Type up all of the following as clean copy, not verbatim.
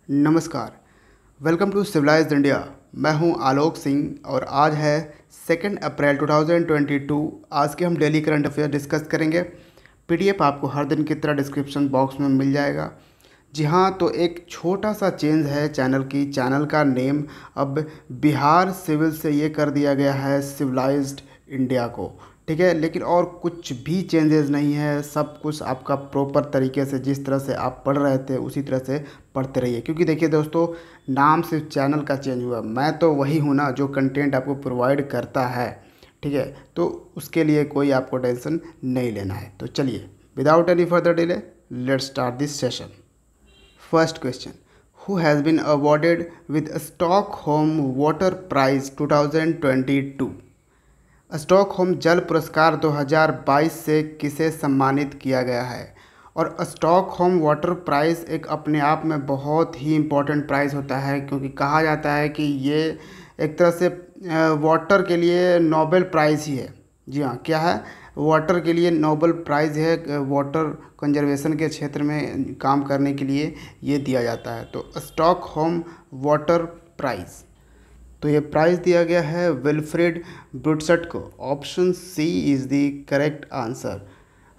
नमस्कार। Welcome to civilised India. मैं हूं आलोक सिंह और आज है 2 अप्रैल 2022। आज के हम डेली करंट अफेयर डिस्कस करेंगे। पीडीएफ आपको हर दिन की तरह डिस्क्रिप्शन बॉक्स में मिल जाएगा। जी हाँ, तो एक छोटा सा चेंज है चैनल का नेम अब बिहार सिविल से ये कर दिया गया है सिविलाइज्ड इंडिया को। ठीक है, लेकिन और कुछ भी चेंजेस नहीं है। सब कुछ आपका प्रॉपर तरीके से जिस तरह से आप पढ़ रहे थे उसी तरह से पढ़ते रहिए, क्योंकि देखिए दोस्तों, नाम सिर्फ चैनल का चेंज हुआ, मैं तो वही हूँ ना जो कंटेंट आपको प्रोवाइड करता है। ठीक है, तो उसके लिए कोई आपको टेंशन नहीं लेना है। तो चलिए, without any further delay let's start this session. First question, who has been awarded with Stockholm water prize 2022? स्टॉकहोम जल पुरस्कार 2022 से किसे सम्मानित किया गया है? और स्टॉकहोम वाटर प्राइज़ एक अपने आप में बहुत ही इम्पोर्टेंट प्राइज़ होता है, क्योंकि कहा जाता है कि ये एक तरह से वाटर के लिए नोबेल प्राइज़ ही है। जी हाँ, क्या है? वाटर के लिए नोबेल प्राइज़ है। वाटर कंजर्वेशन के क्षेत्र में काम करने के लिए ये दिया जाता है। तो स्टॉकहोम वाटर प्राइज़, तो ये प्राइज़ दिया गया है विल्फ्रेड ब्रूटसट को। Option C is the correct answer.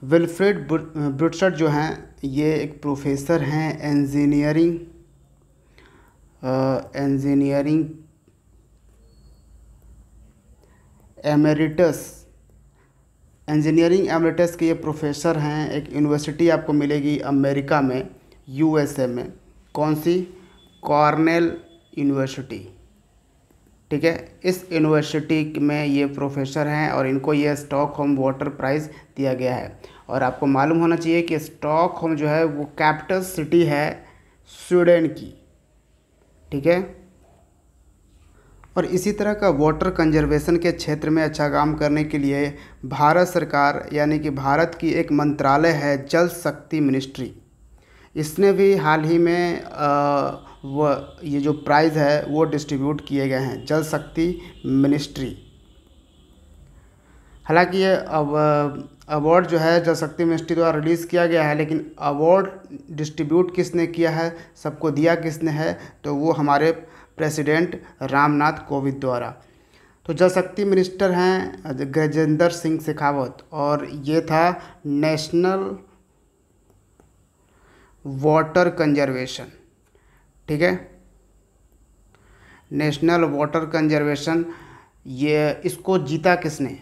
Wilfred Brutsaert जो हैं ये एक प्रोफेसर हैं इंजीनियरिंग एमेरिटस के ये प्रोफेसर हैं। एक यूनिवर्सिटी आपको मिलेगी अमेरिका में, यूएसए में। कौन सी? Cornell university. ठीक है, इस यूनिवर्सिटी में ये प्रोफेसर हैं और इनको ये स्टॉकहोम वाटर प्राइज़ दिया गया है। और आपको मालूम होना चाहिए कि स्टॉकहोम जो है वो कैपिटल सिटी है स्वीडन की। ठीक है, और इसी तरह का वाटर कंजर्वेशन के क्षेत्र में अच्छा काम करने के लिए भारत सरकार यानी कि भारत की एक मंत्रालय है जल शक्ति मिनिस्ट्री, इसने भी हाल ही में ये जो प्राइज़ है वो डिस्ट्रीब्यूट किए गए हैं, जल शक्ति मिनिस्ट्री। हालांकि ये अवार्ड जो है जल शक्ति मिनिस्ट्री द्वारा रिलीज़ किया गया है, लेकिन अवार्ड डिस्ट्रीब्यूट किसने किया है, सबको दिया किसने है? तो वो हमारे प्रेसिडेंट रामनाथ कोविंद द्वारा। तो जल शक्ति मिनिस्टर हैं गजेंद्र सिंह शेखावत, और ये था नेशनल वाटर कंजर्वेशन। ठीक है, नेशनल वाटर कंजर्वेशन, ये इसको जीता किसने?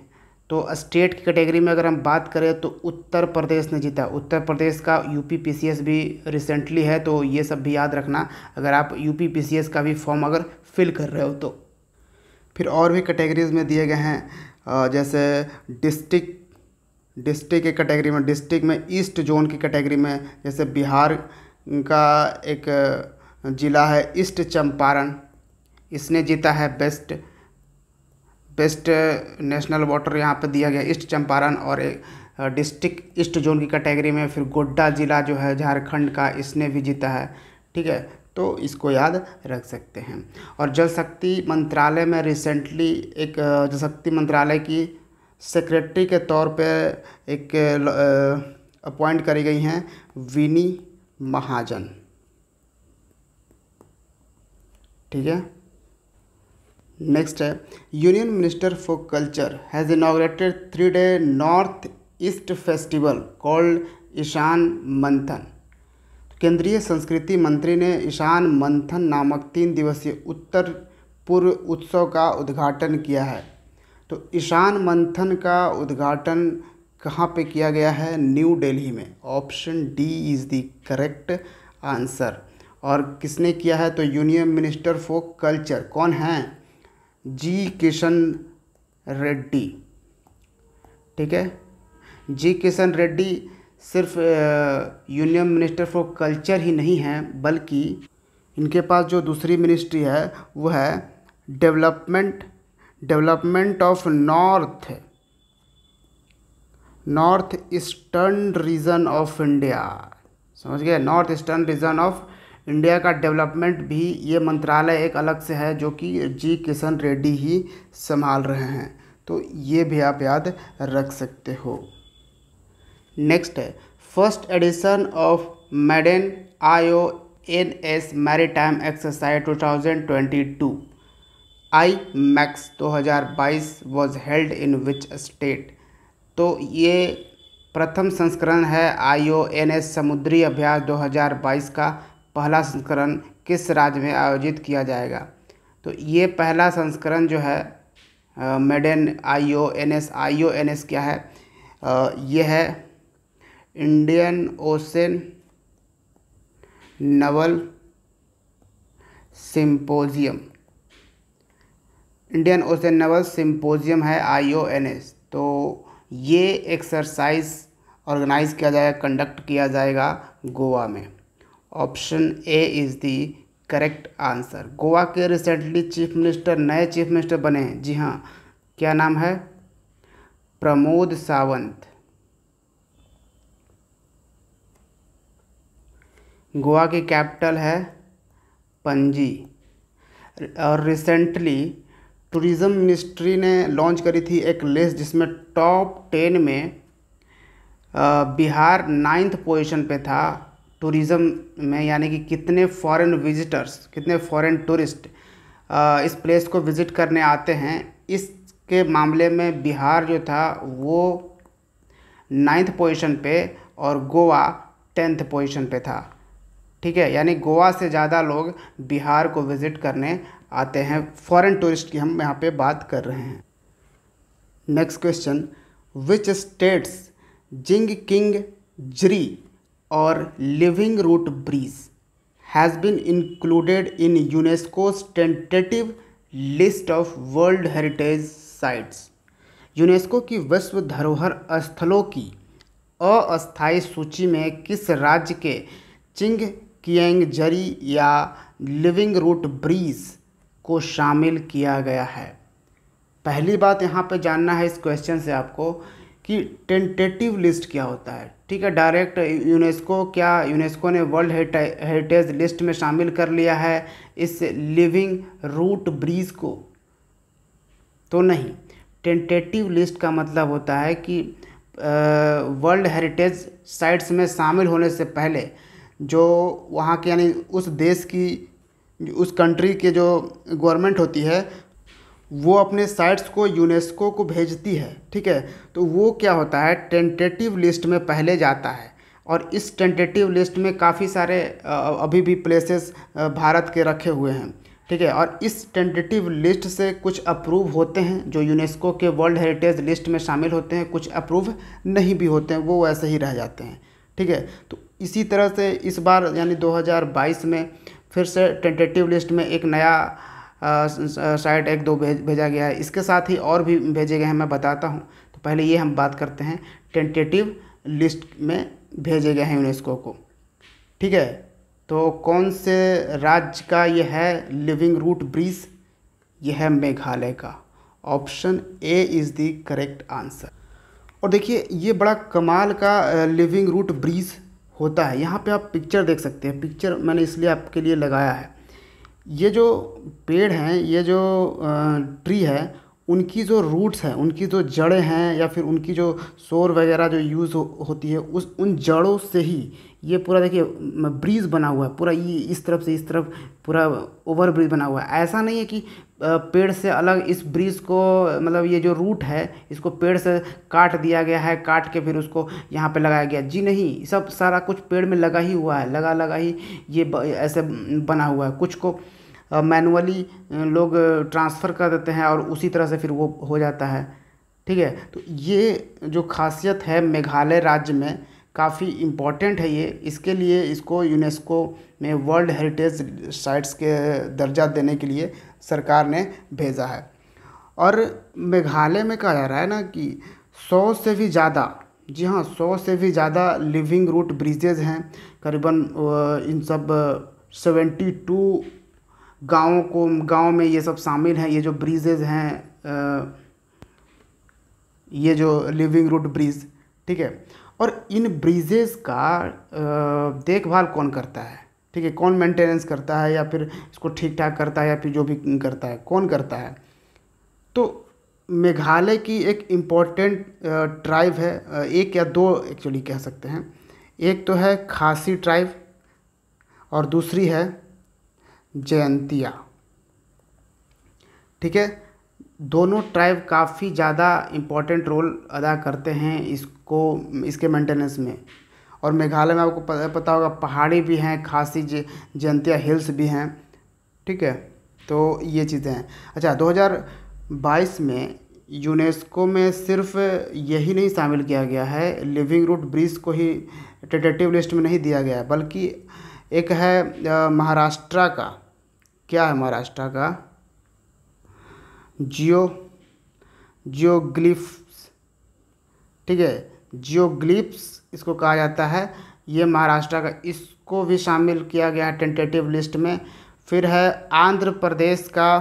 तो स्टेट की कैटेगरी में अगर हम बात करें तो उत्तर प्रदेश ने जीता। उत्तर प्रदेश का यूपीपीसीएस भी रिसेंटली है, तो ये सब भी याद रखना अगर आप यूपीपीसीएस का भी फॉर्म अगर फिल कर रहे हो तो। फिर और भी कैटेगरीज में दिए गए हैं, जैसे डिस्ट्रिक्ट की कैटेगरी में, डिस्ट्रिक्ट में ईस्ट जोन की कैटेगरी में, जैसे बिहार का एक ज़िला है ईस्ट चंपारण, इसने जीता है बेस्ट नेशनल वाटर यहाँ पे दिया गया ईस्ट चंपारण। और डिस्ट्रिक्ट ईस्ट जोन की कैटेगरी में फिर गोड्डा ज़िला जो है झारखंड का, इसने भी जीता है। ठीक है, तो इसको याद रख सकते हैं। और जल शक्ति मंत्रालय में रिसेंटली एक जल शक्ति मंत्रालय की सेक्रेटरी के तौर पे एक अपॉइंट करी गई हैं विनी महाजन। ठीक है, नेक्स्ट है, union minister for culture has inaugurated 3-day north east festival called Ishan Manthan. केंद्रीय संस्कृति मंत्री ने ईशान मंथन नामक 3 दिवसीय उत्तर पूर्व उत्सव का उद्घाटन किया है। तो ईशान मंथन का उद्घाटन कहाँ पे किया गया है? न्यू दिल्ली में। Option D is the correct answer. और किसने किया है? तो यूनियन मिनिस्टर फॉर कल्चर कौन हैं? जी किशन रेड्डी। ठीक है, जी किशन रेड्डी सिर्फ यूनियन मिनिस्टर फॉर कल्चर ही नहीं हैं, बल्कि इनके पास जो दूसरी मिनिस्ट्री है वो है development of north eastern region of India. समझ गए? North eastern region of India का डेवलपमेंट भी ये मंत्रालय एक अलग से है, जो कि जी किशन रेड्डी ही संभाल रहे हैं। तो ये भी आप याद रख सकते हो। नेक्स्ट है, first edition of maiden IONS maritime exercise 2022 IMEX 2022 was held in which state. तो ये प्रथम संस्करण है IONS समुद्री अभ्यास 2022 का। पहला संस्करण किस राज्य में आयोजित किया जाएगा? तो ये पहला संस्करण जो है मेडन IONS क्या है? ये है Indian ocean Naval symposium. Indian ocean Naval symposium है IONS। तो ये एक्सरसाइज ऑर्गेनाइज किया जाएगा, कंडक्ट किया जाएगा गोवा में। Option A is the correct answer. Goa के रिसेंटली नए चीफ मिनिस्टर बने हैं। जी हाँ, क्या नाम है? प्रमोद सावंत। गोवा की कैपिटल है पणजी। और रिसेंटली टूरिज़्म मिनिस्ट्री ने लॉन्च करी थी एक लिस्ट जिसमें टॉप 10 में बिहार 9th पोजीशन पे था टूरिज़्म में, यानी कि कितने फॉरेन विजिटर्स, कितने फॉरेन टूरिस्ट इस प्लेस को विज़िट करने आते हैं। इसके मामले में बिहार जो था वो 9th पोजीशन पे और गोवा 10th पोजीशन पे था। ठीक है, यानी गोवा से ज़्यादा लोग बिहार को विज़िट करने आते हैं। फॉरेन टूरिस्ट की हम यहाँ पे बात कर रहे हैं। Next question, which states Jingkieng Jri और living root bridge has been included in UNESCO's tentative list of world heritage sites. UNESCO की विश्व धरोहर स्थलों की अस्थायी सूची में किस राज्य के चिंग कियांग जरी या लिविंग रूट ब्रिज को शामिल किया गया है? पहली बात यहाँ पे जानना है इस क्वेश्चन से आपको कि टेंटेटिव लिस्ट क्या होता है। ठीक है, डायरेक्ट यूनेस्को ने वर्ल्ड हेरिटेज लिस्ट में शामिल कर लिया है इस लिविंग रूट ब्रिज को? तो नहीं। टेंटेटिव लिस्ट का मतलब होता है कि वर्ल्ड हेरिटेज साइट्स में शामिल होने से पहले जो वहाँ के, यानी उस देश की, उस कंट्री के जो गवर्नमेंट होती है वो अपने साइट्स को यूनेस्को को भेजती है। ठीक है, तो वो क्या होता है, टेंटेटिव लिस्ट में पहले जाता है। और इस टेंटेटिव लिस्ट में काफ़ी सारे अभी भी प्लेसेस भारत के रखे हुए हैं। ठीक है, और इस टेंटेटिव लिस्ट से कुछ अप्रूव होते हैं जो यूनेस्को के वर्ल्ड हेरिटेज लिस्ट में शामिल होते हैं, कुछ अप्रूव नहीं भी होते हैं, वो वैसे ही रह जाते हैं। ठीक है, तो इसी तरह से इस बार यानी 2022 में फिर से टेंटेटिव लिस्ट में एक नया साइट 1-2 भेजा गया है। इसके साथ ही और भी भेजे गए हैं, मैं बताता हूँ। तो पहले ये हम बात करते हैं टेंटेटिव लिस्ट में भेजे गए हैं यूनेस्को को। ठीक है, तो कौन से राज्य का ये है लिविंग रूट ब्रिज? ये है मेघालय का। Option A is the correct answer. और देखिए ये बड़ा कमाल का लिविंग रूट ब्रिज होता है। यहाँ पे आप पिक्चर देख सकते हैं, पिक्चर मैंने इसलिए आपके लिए लगाया है। ये जो पेड़ हैं, ये जो ट्री है, उनकी जो रूट्स हैं, उनकी जो जड़ें हैं, या फिर उनकी जो सोर वगैरह जो यूज़ होती है, उन जड़ों से ही ये पूरा देखिए ब्रिज बना हुआ है। पूरा ये इस तरफ से इस तरफ पूरा ओवर ब्रिज बना हुआ है। ऐसा नहीं है कि पेड़ से अलग इस ब्रिज को, मतलब ये जो रूट है इसको पेड़ से काट दिया गया है, काट के फिर उसको यहाँ पे लगाया गया। जी नहीं, सब सारा कुछ पेड़ में लगा ही हुआ है, लगा ही ये ऐसे बना हुआ है। कुछ को मैनुअली लोग ट्रांसफ़र कर देते हैं और उसी तरह से फिर वो हो जाता है। ठीक है, तो ये जो खासियत है मेघालय राज्य में काफ़ी इम्पॉर्टेंट है ये। इसके लिए इसको यूनेस्को में वर्ल्ड हेरिटेज साइट्स के दर्जा देने के लिए सरकार ने भेजा है। और मेघालय में कहा जा रहा है ना कि 100 से भी ज़्यादा, जी हाँ 100 से भी ज़्यादा लिविंग रूट ब्रिजेज़ हैं। करीबन इन सब 72 गाँव में ये सब शामिल हैं। ये जो ब्रिजेज़ हैं, ये जो लिविंग रूट ब्रिज, ठीक है। और इन ब्रिजेज़ का देखभाल कौन करता है? ठीक है, कौन मेंटेनेंस करता है, या फिर इसको ठीक ठाक करता है, या फिर जो भी करता है, कौन करता है? तो मेघालय की एक इम्पॉर्टेंट ट्राइब है, एक या दो एक्चुअली कह सकते हैं। एक तो है खासी ट्राइब और दूसरी है जयंतिया। ठीक है, दोनों ट्राइब काफ़ी ज़्यादा इम्पोर्टेंट रोल अदा करते हैं इसके मेंटेनेंस में। और मेघालय में आपको पता होगा पहाड़ी भी हैं, खासी जयंतिया हिल्स भी हैं। ठीक है, तो ये चीज़ें हैं। अच्छा, 2022 में यूनेस्को में सिर्फ यही नहीं शामिल किया गया है, लिविंग रूट ब्रिज को ही टेंटेटिव लिस्ट में नहीं दिया गया है, बल्कि एक है महाराष्ट्र का, क्या है महाराष्ट्र का, जियोग्लिफ्स। ठीक है, जियोग्लिफ्स इसको कहा जाता है, ये महाराष्ट्र का, इसको भी शामिल किया गया है टेंटेटिव लिस्ट में। फिर है आंध्र प्रदेश का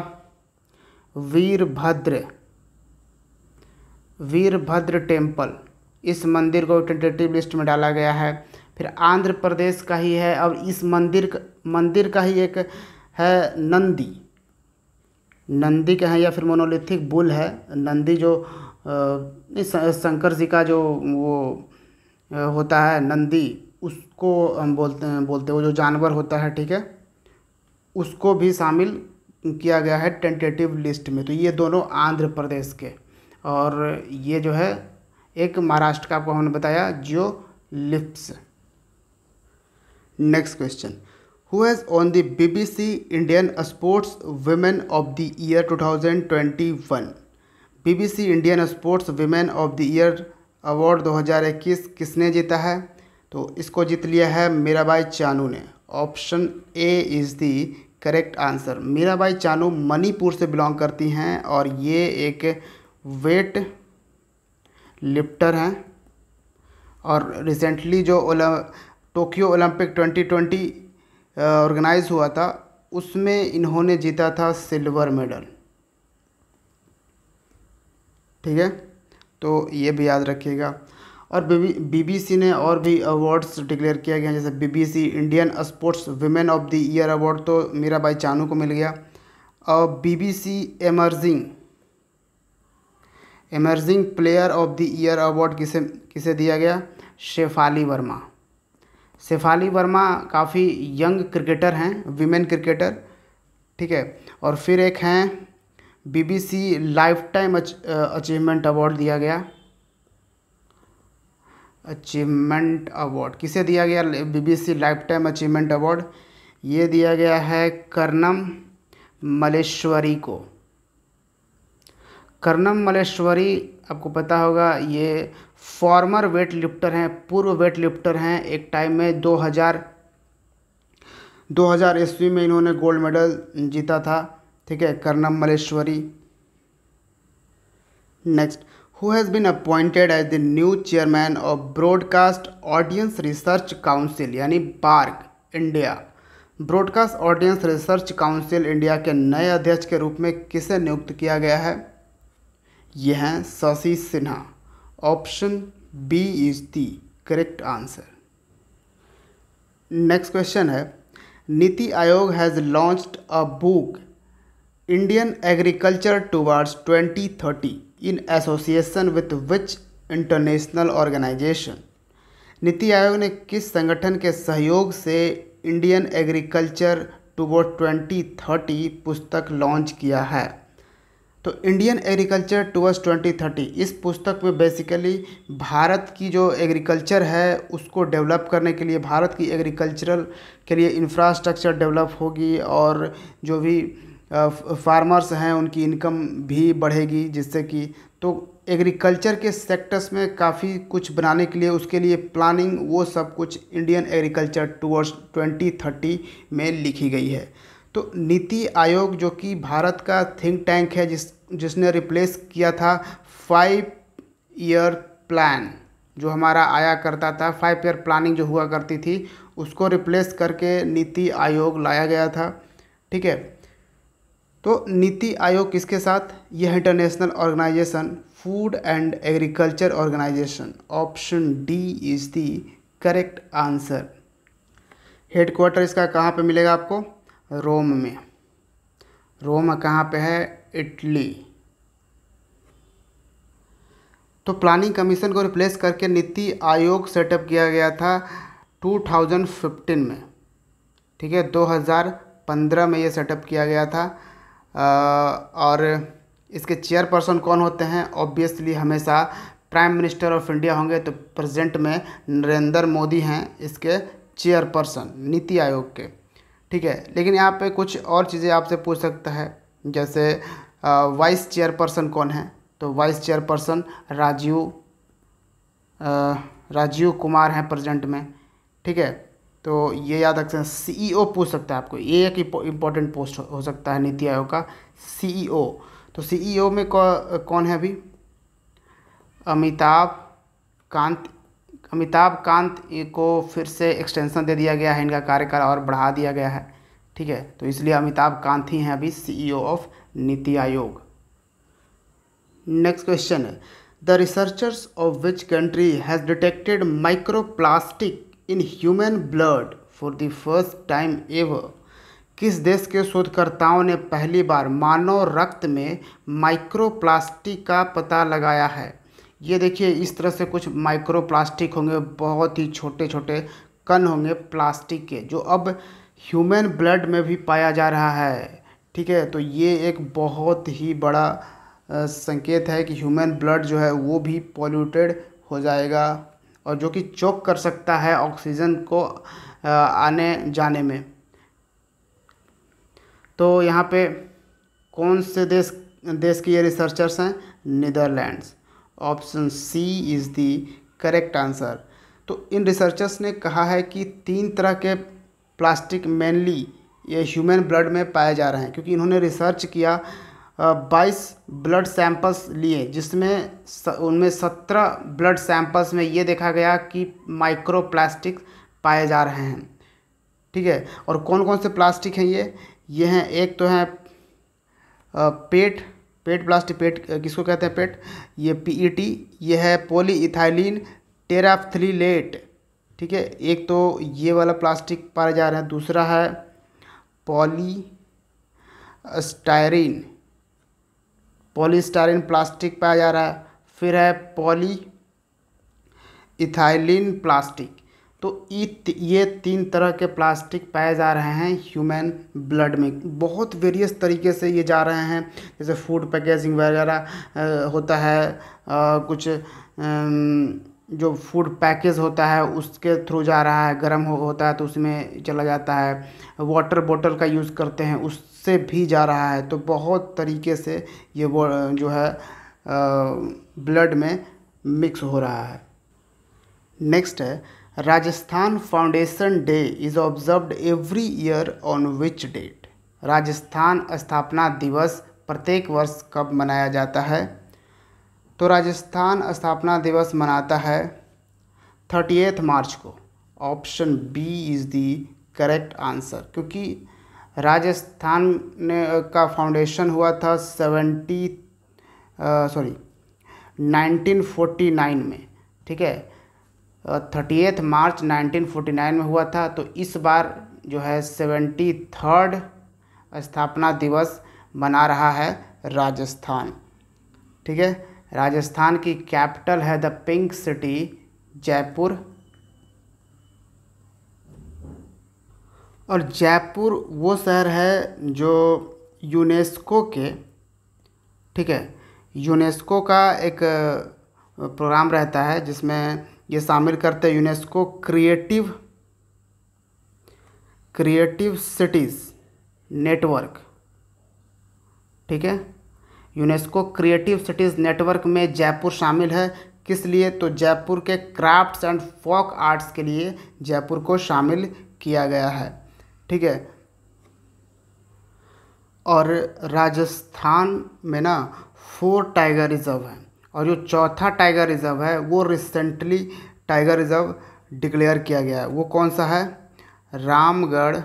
वीरभद्र टेम्पल, इस मंदिर को टेंटेटिव लिस्ट में डाला गया है। फिर आंध्र प्रदेश का ही है, और इस मंदिर का ही एक है नंदी का है, या फिर मोनोलिथिक बुल है। नंदी जो शंकर जी का जो वो होता है नंदी, उसको हम बोलते हैं वो जो जानवर होता है, ठीक है, उसको भी शामिल किया गया है टेंटेटिव लिस्ट में। तो ये दोनों आंध्र प्रदेश के, और ये जो है एक महाराष्ट्र का आपको हमने बताया जियोलिप्स। Next question, who has won the BBC Indian sports women of the year 2021? BBC Indian sports women of the year award 2021 किसने जीता है? तो इसको जीत लिया है मीराबाई चानू ने। Option A is the correct answer. Mirabai Chanu Manipur से बिलोंग करती हैं, और ये एक वेट लिफ्टर हैं, और रिसेंटली जो टोक्यो ओलंपिक 2020 ऑर्गेनाइज हुआ था, उसमें इन्होंने जीता था सिल्वर मेडल। ठीक है, तो ये भी याद रखिएगा। और BBC ने और भी अवार्ड्स डिक्लेयर किया गया, जैसे BBC Indian sports women of the year award तो मीराबाई चानू को मिल गया, और BBC emerging player of the year award किसे दिया गया? शेफाली वर्मा काफ़ी यंग क्रिकेटर हैं, विमेन क्रिकेटर। ठीक है, और फिर एक हैं BBC life time achievement award दिया गया। अचीवमेंट अवार्ड किसे दिया गया? BBC life time achievement award ये दिया गया है कर्णम मल्लेश्वरी को। कर्णम मल्लेश्वरी आपको पता होगा, ये फॉर्मर वेट लिफ्टर हैं, पूर्व वेट लिफ्टर हैं। एक टाइम में 2000 ईस्वी में इन्होंने गोल्ड मेडल जीता था। ठीक है, Karnam Malleswari. Next, who has been appointed as the new chairman of broadcast audience research council, यानी BARC India. Broadcast audience research council India के नए अध्यक्ष के रूप में किसे नियुक्त किया गया है? ये हैं Shashi Sinha. Option B is the correct answer. Next question है, NITI Aayog has launched a book Indian agriculture towards 2030 in association with which international organisation? NITI Aayog ने किस संगठन के सहयोग से इंडियन एग्रीकल्चर टुवर्ड 2030 पुस्तक लॉन्च किया है? तो इंडियन एग्रीकल्चर टुवर्ड्स 2030, इस पुस्तक में बेसिकली भारत की जो एग्रीकल्चर है उसको डेवलप करने के लिए, भारत की एग्रीकल्चरल के लिए इंफ्रास्ट्रक्चर डेवलप होगी, और जो भी फार्मर्स हैं उनकी इनकम भी बढ़ेगी, जिससे कि तो एग्रीकल्चर के सेक्टर्स में काफ़ी कुछ बनाने के लिए, उसके लिए प्लानिंग, वो सब कुछ इंडियन एग्रीकल्चर टुवर्ड्स 2030 में लिखी गई है। तो नीति आयोग जो कि भारत का थिंक टैंक है, जिसने रिप्लेस किया था 5 ईयर प्लान जो हमारा आया करता था, 5 ईयर प्लानिंग जो हुआ करती थी, उसको रिप्लेस करके नीति आयोग लाया गया था। ठीक है, तो नीति आयोग किसके साथ? यह international organisation food and agriculture organisation. Option D is the correct answer. Headquarter इसका कहाँ पे मिलेगा आपको? रोम में। रोम कहाँ पे है? इटली। तो प्लानिंग कमीशन को रिप्लेस करके नीति आयोग सेटअप किया गया था 2015 में। ठीक है, 2015 में ये सेटअप किया गया था। और इसके चेयरपर्सन कौन होते हैं? ऑब्वियसली हमेशा प्राइम मिनिस्टर ऑफ इंडिया होंगे, तो प्रेजेंट में नरेंद्र मोदी हैं इसके चेयरपर्सन नीति आयोग के। ठीक है, लेकिन यहाँ पे कुछ और चीज़ें आपसे पूछ सकता है, जैसे वाइस चेयरपर्सन कौन है? तो वाइस चेयरपर्सन राजीव कुमार हैं प्रेजेंट में। ठीक है, तो ये याद रख सकते हैं। सीईओ पूछ सकता है आपको, ये एक इम्पॉर्टेंट पोस्ट हो सकता है नीति आयोग का, सीईओ। तो सीईओ में कौन है अभी? अमिताभ कांत को फिर से एक्सटेंशन दे दिया गया है, इनका कार्यकाल और बढ़ा दिया गया है। ठीक है, तो इसलिए अमिताभ कांत ही हैं अभी CEO of NITI Aayog. Next question है, the researchers of which country has detected microplastic in human blood for the first time ever? किस देश के शोधकर्ताओं ने पहली बार मानव रक्त में माइक्रोप्लास्टिक का पता लगाया है? ये देखिए, इस तरह से कुछ माइक्रोप्लास्टिक होंगे, बहुत ही छोटे छोटे कण होंगे प्लास्टिक के, जो अब ह्यूमन ब्लड में भी पाया जा रहा है। ठीक है, तो ये एक बहुत ही बड़ा संकेत है कि ह्यूमन ब्लड जो है वो भी पॉल्यूटेड हो जाएगा, और जो कि चोक कर सकता है ऑक्सीजन को आने जाने में। तो यहाँ पे कौन से देश के ये रिसर्चर्स हैं? Netherlands. Option C is the correct answer. तो इन रिसर्चर्स ने कहा है कि 3 तरह के प्लास्टिक मेनली ये ह्यूमन ब्लड में पाए जा रहे हैं, क्योंकि इन्होंने रिसर्च किया 22 ब्लड सैंपल्स लिए, जिसमें उनमें 17 ब्लड सैंपल्स में ये देखा गया कि माइक्रोप्लास्टिक पाए जा रहे हैं। ठीक है, और कौन कौन से प्लास्टिक हैं ये हैं, एक तो है पेट प्लास्टिक। पेट किसको कहते हैं? पेट, ये पीईटी, ये है पॉलीइथाइलिन टेराफ्थलीलेट। ठीक है, एक तो ये वाला प्लास्टिक पाए जा रहे हैं, दूसरा है पॉलीस्टायरीन प्लास्टिक पाया जा रहा है, फिर है पॉलीइथाइलिन प्लास्टिक। तो ये 3 तरह के प्लास्टिक पाए जा रहे हैं ह्यूमन ब्लड में। बहुत वेरियस तरीके से ये जा रहे हैं, जैसे फूड पैकेजिंग वगैरह होता है, कुछ जो फूड पैकेज होता है उसके थ्रू जा रहा है, गर्म होता है तो उसमें चला जाता है, वाटर बोतल का यूज़ करते हैं उससे भी जा रहा है। तो बहुत तरीके से ये वो जो है ब्लड में मिक्स हो रहा है। नेक्स्ट है, Rajasthan foundation day is observed every year on which date? Rajasthan स्थापना दिवस प्रत्येक वर्ष कब मनाया जाता है? तो राजस्थान स्थापना दिवस मनाता है 30 मार्च को। Option B is the correct answer, क्योंकि राजस्थान का फाउंडेशन हुआ था 1949 में। ठीक है, 30 मार्च 1949 में हुआ था। तो इस बार जो है 73rd स्थापना दिवस मना रहा है राजस्थान। ठीक है, राजस्थान की कैपिटल है द पिंक सिटी जयपुर, और जयपुर वो शहर है जो यूनेस्को के, ठीक है, यूनेस्को का एक प्रोग्राम रहता है जिसमें ये शामिल करते हैं यूनेस्को क्रिएटिव सिटीज़ नेटवर्क। ठीक है, यूनेस्को क्रिएटिव सिटीज़ नेटवर्क में जयपुर शामिल है। किस लिए? तो जयपुर के क्राफ्ट्स एंड फोक आर्ट्स के लिए जयपुर को शामिल किया गया है। ठीक है, और राजस्थान में ना 4 टाइगर रिजर्व हैं, और जो चौथा टाइगर रिजर्व है वो रिसेंटली टाइगर रिजर्व डिक्लेयर किया गया है। वो कौन सा है? Ramgarh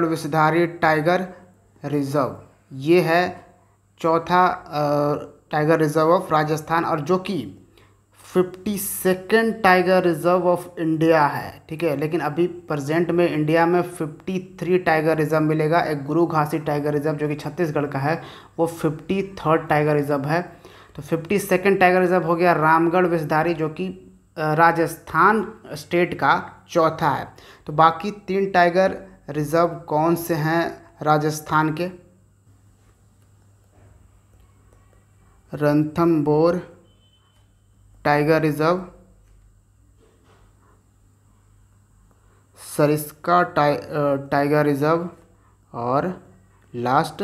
Vishdhari tiger reserve. ये है चौथा टाइगर रिजर्व ऑफ राजस्थान, और जो कि 52nd tiger reserve of India है। ठीक है, लेकिन अभी प्रेजेंट में इंडिया में 53 टाइगर रिजर्व मिलेगा। एक गुरु घासी टाइगर रिजर्व जो कि छत्तीसगढ़ का है वो 53rd टाइगर रिजर्व है। तो 52nd टाइगर रिजर्व हो गया रामगढ़ विषधारी, जो कि राजस्थान स्टेट का चौथा है। तो बाकी 3 टाइगर रिजर्व कौन से हैं राजस्थान के? Ranthambore tiger reserve, Sariska tiger reserve और लास्ट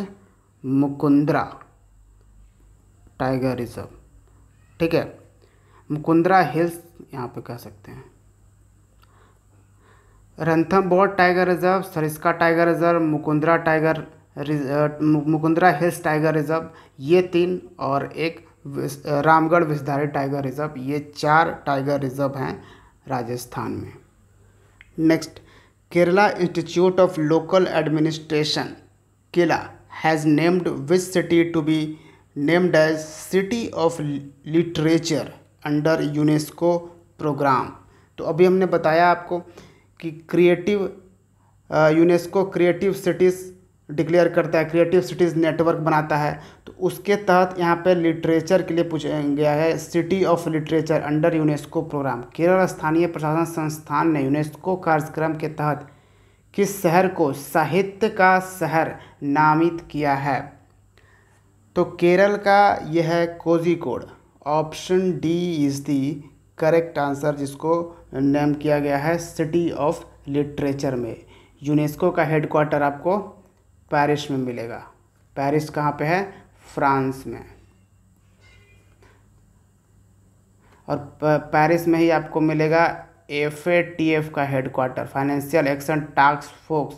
मुकुंदरा टाइगर रिजर्व। ठीक है, मुकुंदरा हिल्स यहाँ पे कह सकते हैं। Ranthambore tiger reserve, Sariska tiger reserve, Mukundra hills tiger reserve, ये 3 और एक रामगढ़ विषधारी टाइगर रिजर्व, ये 4 टाइगर रिजर्व हैं राजस्थान में। Next, Kerala institute of local administration KILA has named which city to be named as city of literature under UNESCO program. तो अभी हमने बताया आपको कि यूनेस्को क्रिएटिव सिटीज़ डिक्लेयर करता है, क्रिएटिव सिटीज़ नेटवर्क बनाता है। तो उसके तहत यहाँ पे लिटरेचर के लिए पूछा गया है city of literature under UNESCO programme. Kerala स्थानीय प्रशासन संस्थान ने यूनेस्को कार्यक्रम के तहत किस शहर को साहित्य का शहर नामित किया है? तो केरल का यह है Kozhikode. Option D is the correct answer, जिसको नेम किया गया है सिटी ऑफ लिटरेचर में। यूनेस्को का हेडक्वार्टर आपको पेरिस में मिलेगा। पेरिस कहाँ पे है? फ्रांस में। और पेरिस में ही आपको मिलेगा FATF का headquarter, financial action task force,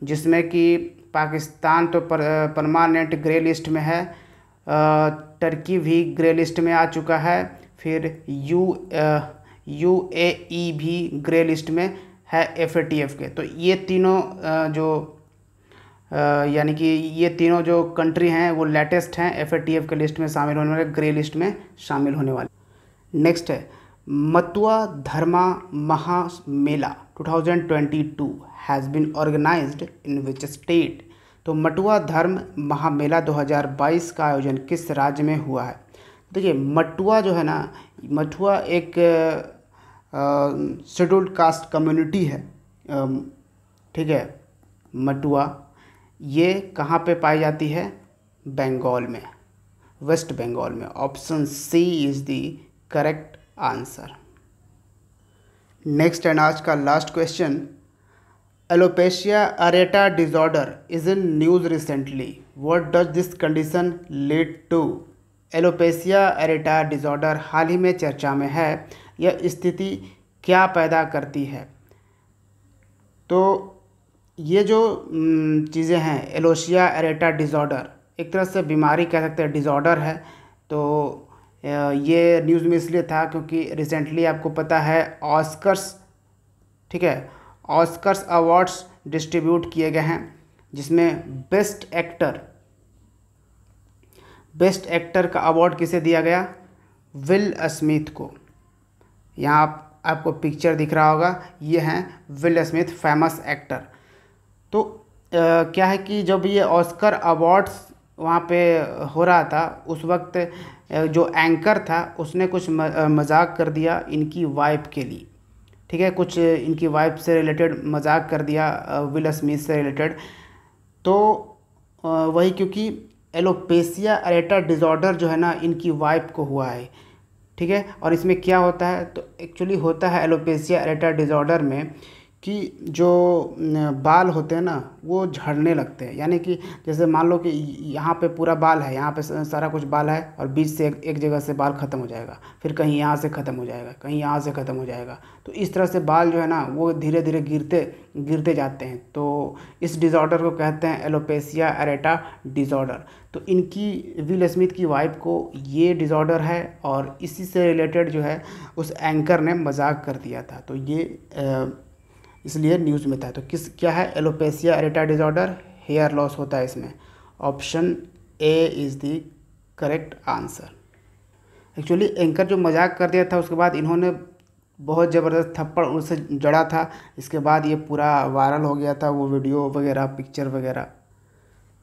जिसमें कि पाकिस्तान तो परमानेंट ग्रे लिस्ट में है, टर्की भी ग्रे लिस्ट में आ चुका है, फिर UAE भी ग्रे लिस्ट में है FATF के। तो ये तीनों यानी कि ये तीनों जो कंट्री हैं वो लेटेस्ट हैं FATF के लिस्ट में शामिल होने वाले, ग्रे लिस्ट में शामिल होने वाले। नेक्स्ट है Matua Dharma Mahamela 2022 has been organised in which state. तो मटुआ धर्म महामेला 2022 का आयोजन किस राज्य में हुआ है? देखिए, मटुआ जो है ना, मटुआ एक शेड्यूल्ड कास्ट कम्युनिटी है। ठीक है, मटुआ ये कहाँ पे पाई जाती है? बंगाल में, वेस्ट बंगाल में। Option C is the correct answer. Next and आज का last question, alopecia areata disorder is in news recently, what does this condition lead to? Alopecia areata disorder हाल ही में चर्चा में है, यह स्थिति क्या पैदा करती है? तो ये जो चीज़ें हैं, एलोपेशिया अरेटा डिसऑर्डर एक तरह से बीमारी कह सकते हैं, डिसऑर्डर है। तो ये न्यूज़ में इसलिए था क्योंकि रिसेंटली आपको पता है ऑस्कर्स, ठीक है, ऑस्कर्स अवार्ड्स डिस्ट्रीब्यूट किए गए हैं, जिसमें बेस्ट एक्टर का अवार्ड किसे दिया गया? विल स्मिथ को। यहाँ आपको पिक्चर दिख रहा होगा, ये हैं विल स्मिथ, फेमस एक्टर। तो क्या है कि जब ये ऑस्कर अवार्ड्स वहाँ पे हो रहा था, उस वक्त जो एंकर था उसने कुछ मजाक कर दिया इनकी वाइफ के लिए। ठीक है, कुछ इनकी वाइफ से रिलेटेड मजाक कर दिया, विल स्मिथ से रिलेटेड। तो वही क्योंकि एलोपेशिया अरेटा डिसऑर्डर जो है ना, इनकी वाइफ को हुआ है। ठीक है, और इसमें क्या होता है? तो एक्चुअली होता है एलोपेशिया अरेटा डिसऑर्डर में कि जो बाल होते हैं ना वो झड़ने लगते हैं। यानी कि जैसे मान लो कि यहाँ पे पूरा बाल है, यहाँ पे सारा कुछ बाल है, और बीच से एक जगह से बाल ख़त्म हो जाएगा, फिर कहीं यहाँ से ख़त्म हो जाएगा, कहीं यहाँ से ख़त्म हो जाएगा। तो इस तरह से बाल जो है ना वो धीरे धीरे गिरते जाते हैं। तो इस डिसऑर्डर को कहते हैं एलोपेशिया अरेटा डिसऑर्डर। तो इनकी विल स्मिथ की वाइफ को ये डिसऑर्डर है, और इसी से रिलेटेड जो है उस एंकर ने मजाक कर दिया था। तो ये इसलिए न्यूज़ में था। तो क्या है? Alopecia areata disorder, hair loss होता है इसमें। Option A is the correct answer. Actually anchor जो मजाक कर दिया था, उसके बाद इन्होंने बहुत ज़बरदस्त थप्पड़ उनसे जड़ा था, इसके बाद ये पूरा वायरल हो गया था, वो वीडियो वगैरह, पिक्चर वगैरह।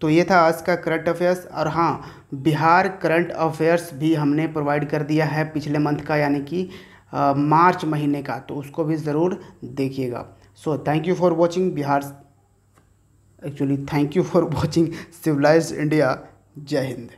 तो ये था आज का करंट अफेयर्स। और हाँ, बिहार करंट अफेयर्स भी हमने प्रोवाइड कर दिया है पिछले मंथ का, यानी कि मार्च महीने का, तो उसको भी ज़रूर देखिएगा। So thank you for watching thank you for watching civilised India. जय हिंद।